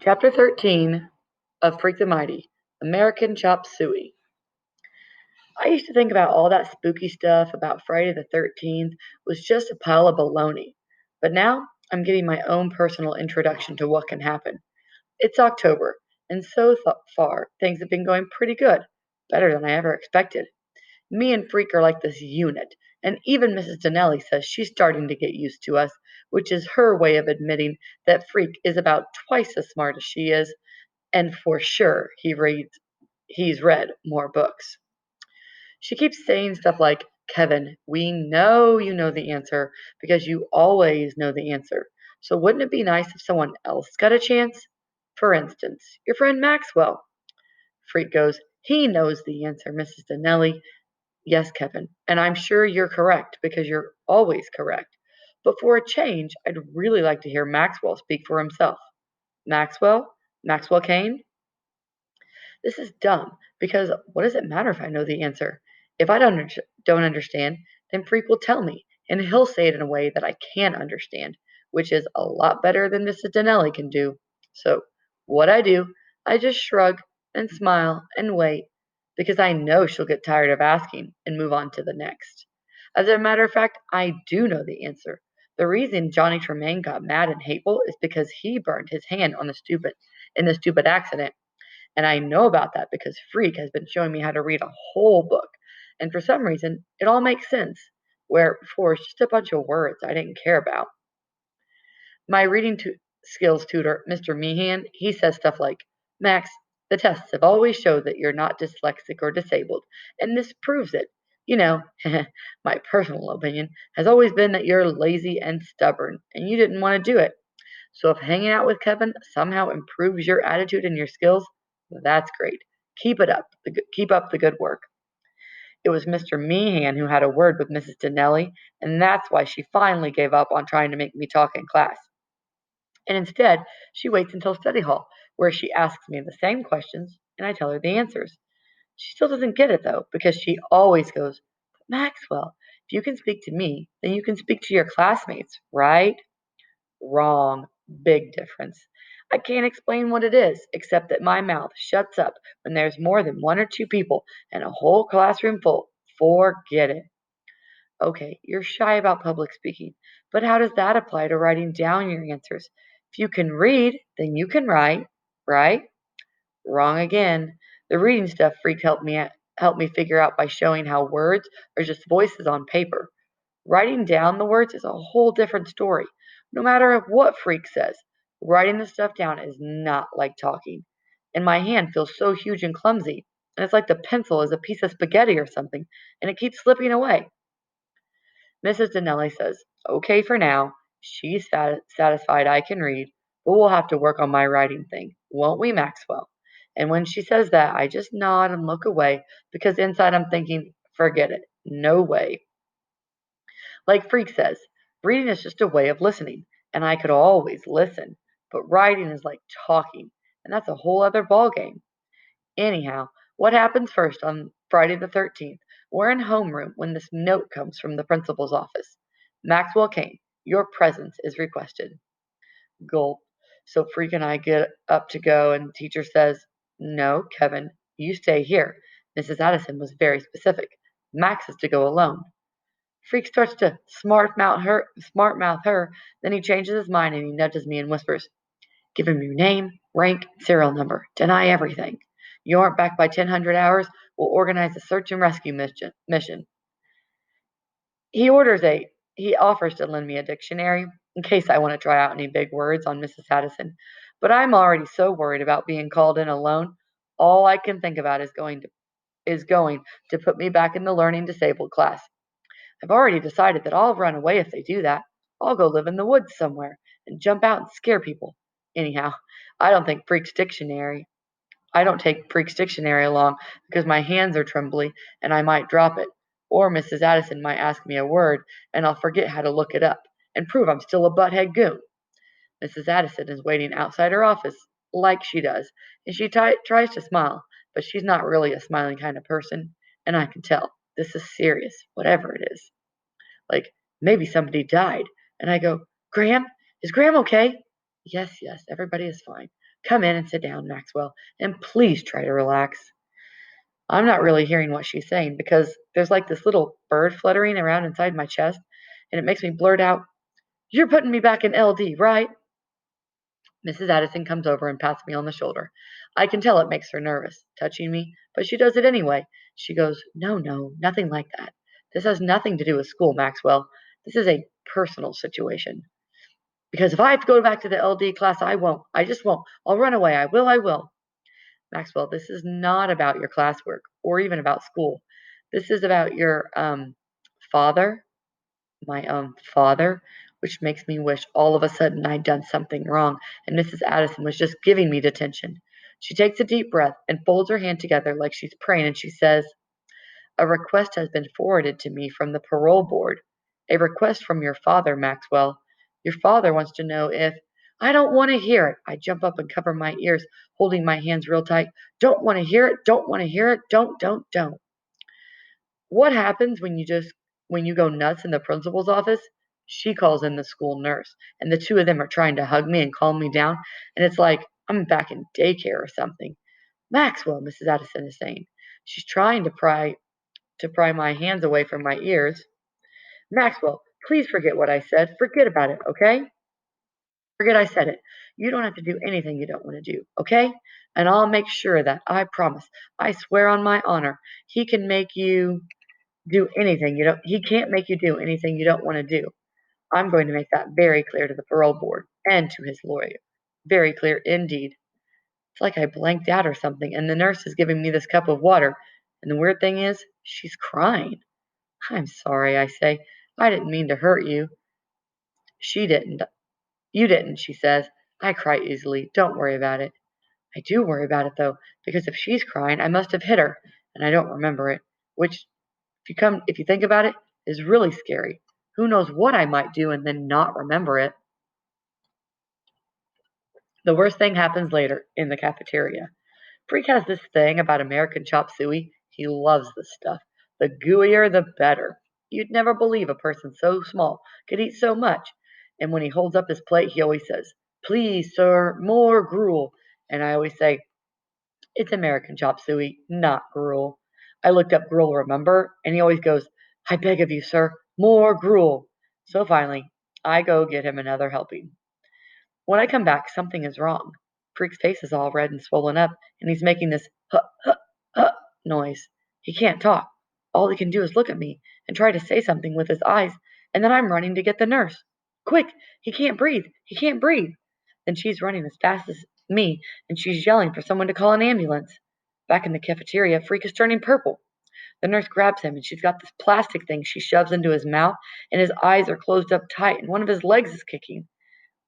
Chapter 13 of Freak the Mighty, American Chop Suey. I used to think about all that spooky stuff about Friday the 13th was just a pile of baloney. But now I'm getting my own personal introduction to what can happen. It's October, and so far things have been going pretty good, better than I ever expected. Me and Freak are like this unit, and even Mrs. Donnelly says she's starting to get used to us, which is her way of admitting that Freak is about twice as smart as she is, and for sure he's read more books. She keeps saying stuff like, Kevin, we know you know the answer because you always know the answer. So wouldn't it be nice if someone else got a chance? For instance, your friend Maxwell. Freak goes, he knows the answer, Mrs. Donnelly. Yes, Kevin, and I'm sure you're correct because you're always correct. But for a change, I'd really like to hear Maxwell speak for himself. Maxwell? Maxwell Kane? This is dumb because what does it matter if I know the answer? If I don't understand, then Freak will tell me, and he'll say it in a way that I can understand, which is a lot better than Mrs. Donnelly can do. So, what I do, I just shrug and smile and wait because I know she'll get tired of asking and move on to the next. As a matter of fact, I do know the answer. The reason Johnny Tremaine got mad and hateful is because he burned his hand on the stupid accident, and I know about that because Freak has been showing me how to read a whole book. And for some reason, it all makes sense, where before it's just a bunch of words I didn't care about. My skills tutor, Mr. Meehan, he says stuff like, Max, the tests have always showed that you're not dyslexic or disabled, and this proves it. You know, my personal opinion has always been that you're lazy and stubborn, and you didn't want to do it. So if hanging out with Kevin somehow improves your attitude and your skills, that's great. Keep up the good work. It was Mr. Meehan who had a word with Mrs. Donnelly, and that's why she finally gave up on trying to make me talk in class. And instead, she waits until study hall, where she asks me the same questions and I tell her the answers. She still doesn't get it though, because she always goes, Maxwell, if you can speak to me, then you can speak to your classmates, right? Wrong. Big difference. I can't explain what it is, except that my mouth shuts up when there's more than one or two people and a whole classroom full. Forget it. Okay, you're shy about public speaking, but how does that apply to writing down your answers? If you can read, then you can write, right? Wrong again. The reading stuff Freak helped me figure out by showing how words are just voices on paper. Writing down the words is a whole different story. No matter what Freak says, writing the stuff down is not like talking. And my hand feels so huge and clumsy, and it's like the pencil is a piece of spaghetti or something, and it keeps slipping away. Mrs. Donnelly says, okay for now. She's satisfied I can read, but we'll have to work on my writing thing, won't we, Maxwell? And when she says that, I just nod and look away because inside I'm thinking, forget it. No way. Like Freak says, reading is just a way of listening, and I could always listen, but writing is like talking, and that's a whole other ballgame. Anyhow, what happens first on Friday the 13th? We're in homeroom when this note comes from the principal's office. Maxwell Kane, your presence is requested. Gulp. So Freak and I get up to go, and the teacher says, no, Kevin, you stay here. Mrs. Addison was very specific. Max is to go alone. Freak starts to smart mouth her, then he changes his mind and he nudges me and whispers, give him your name, rank, serial number. Deny everything. You aren't back by 1000 hours, we'll organize a search and rescue mission. He offers to lend me a dictionary in case I want to try out any big words on Mrs. Addison, but I'm already so worried about being called in alone. All I can think about is going to put me back in the learning disabled class. I've already decided that I'll run away if they do that. I'll go live in the woods somewhere and jump out and scare people. Anyhow, I don't think Freak's dictionary I don't take Freak's dictionary along because my hands are trembly and I might drop it. Or Mrs. Addison might ask me a word and I'll forget how to look it up and prove I'm still a butthead goon. Mrs. Addison is waiting outside her office like she does, and she tries to smile, but she's not really a smiling kind of person, and I can tell this is serious, whatever it is. Like, maybe somebody died. And I go, Graham, is Graham okay? Yes, yes, everybody is fine. Come in and sit down, Maxwell, and please try to relax. I'm not really hearing what she's saying because there's like this little bird fluttering around inside my chest, and it makes me blurt out, "You're putting me back in LD, right?" Mrs. Addison comes over and pats me on the shoulder. I can tell it makes her nervous, touching me, but she does it anyway. She goes, "No, no, nothing like that. This has nothing to do with school, Maxwell. This is a personal situation. Because if I have to go back to the LD class, I won't. I just won't. I'll run away. I will. I will." Maxwell, this is not about your classwork or even about school. This is about your father, my father, which makes me wish all of a sudden I'd done something wrong and Mrs. Addison was just giving me detention. She takes a deep breath and folds her hand together like she's praying, and she says, "A request has been forwarded to me from the parole board. A request from your father, Maxwell. Your father wants to know if—" "I don't want to hear it." I jump up and cover my ears, holding my hands real tight. "Don't want to hear it. Don't want to hear it. Don't. What happens when you go nuts in the principal's office?" She calls in the school nurse, and the two of them are trying to hug me and calm me down, and it's like I'm back in daycare or something. "Maxwell," Mrs. Addison is saying. She's trying to pry my hands away from my ears. "Maxwell, please forget what I said. Forget about it, okay? Forget I said it. You don't have to do anything you don't want to do, okay? And I'll make sure that, I promise. I swear on my honor, he can make you do anything you don't he can't make you do anything you don't want to do. I'm going to make that very clear to the parole board and to his lawyer. Very clear indeed." It's like I blanked out or something, and the nurse is giving me this cup of water, and the weird thing is, she's crying. "I'm sorry," I say. "I didn't mean to hurt you." "She didn't. You didn't," she says. "I cry easily. Don't worry about it." I do worry about it, though, because if she's crying, I must have hit her, and I don't remember it, which, if you think about it, is really scary. Who knows what I might do and then not remember it? The worst thing happens later, in the cafeteria. Freak has this thing about American chop suey. He loves this stuff. The gooier, the better. You'd never believe a person so small could eat so much. And when he holds up his plate, he always says, "Please, sir, more gruel." And I always say, "It's American chop suey, not gruel." I looked up gruel, remember? And he always goes, "I beg of you, sir, more gruel." So finally, I go get him another helping. When I come back, something is wrong. Freak's face is all red and swollen up, and he's making this "huh, huh, huh" noise. He can't talk. All he can do is look at me and try to say something with his eyes, and then I'm running to get the nurse. "Quick! He can't breathe! He can't breathe!" Then she's running as fast as me, and she's yelling for someone to call an ambulance. Back in the cafeteria, Freak is turning purple. The nurse grabs him, and she's got this plastic thing she shoves into his mouth, and his eyes are closed up tight, and one of his legs is kicking.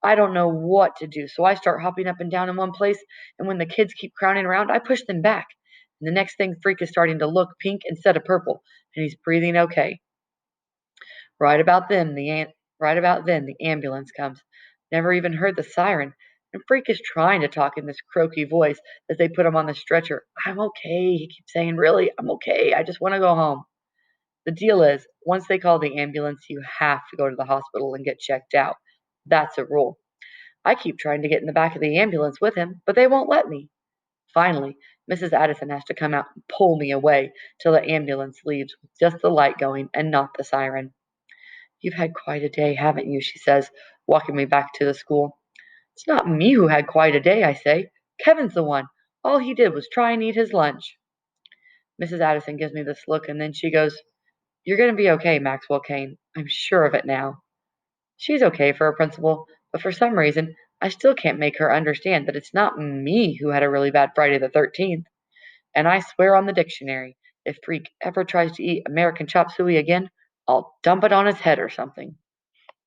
I don't know what to do, so I start hopping up and down in one place, and when the kids keep crowding around, I push them back. And the next thing, Freak is starting to look pink instead of purple, and he's breathing okay. Right about then, the ambulance comes. Never even heard the siren, and Freak is trying to talk in this croaky voice as they put him on the stretcher. "I'm okay," he keeps saying. "Really, I'm okay. I just want to go home." The deal is, once they call the ambulance, you have to go to the hospital and get checked out. That's a rule. I keep trying to get in the back of the ambulance with him, but they won't let me. Finally, Mrs. Addison has to come out and pull me away till the ambulance leaves with just the light going and not the siren. "You've had quite a day, haven't you?" she says, walking me back to the school. "It's not me who had quite a day," I say. "Kevin's the one. All he did was try and eat his lunch." Mrs. Addison gives me this look, and then she goes, "You're going to be okay, Maxwell Kane. I'm sure of it now." She's okay for a principal, but for some reason, I still can't make her understand that it's not me who had a really bad Friday the 13th. And I swear on the dictionary, if Freak ever tries to eat American chop suey again, I'll dump it on his head or something.